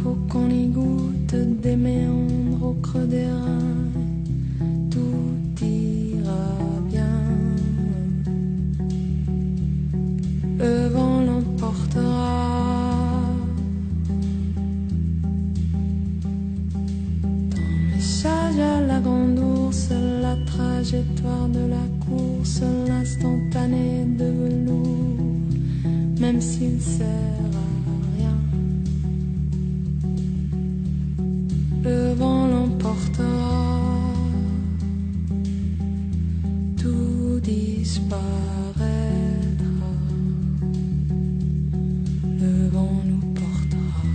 faut qu'on y goûte des méandres au creux des reins. Tout ira bien. Le vent l'emportera. Ton message à la grande ours, la trajectoire de la course, l'instantané de velours, même s'il sert à rien. Le vent l'emportera, tout disparaîtra. Le vent nous portera.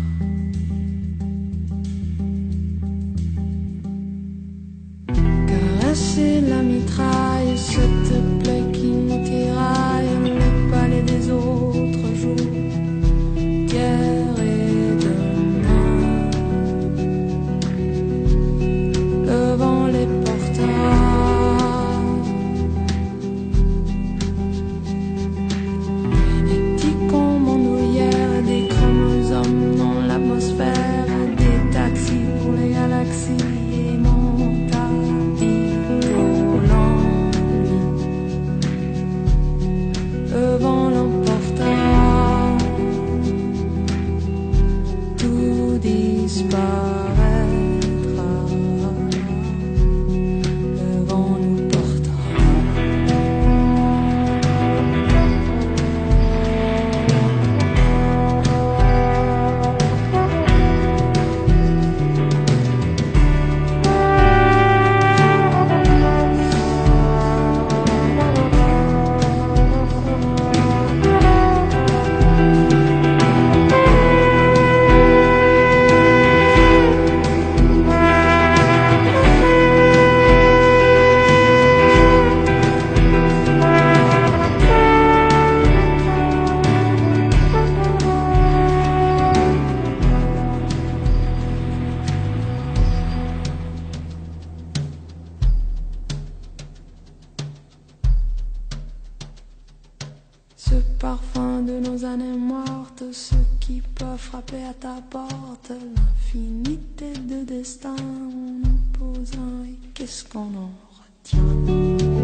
Caresser la mitraille, cette plaie qui nous tiraille, le palais des autres jours, hier et demain. Le vent les portera. Génétique en bandoulière, des chromosomes dans l'atmosphère, des taxis pour les galaxies et mon le vent l'emportera, tout disparaîtra. Le vent nous portera. Ce parfum de nos années mortes, ceux qui peuvent frapper à ta porte, l'infinité de destins, on en pose un et qu'est-ce qu'on en retient?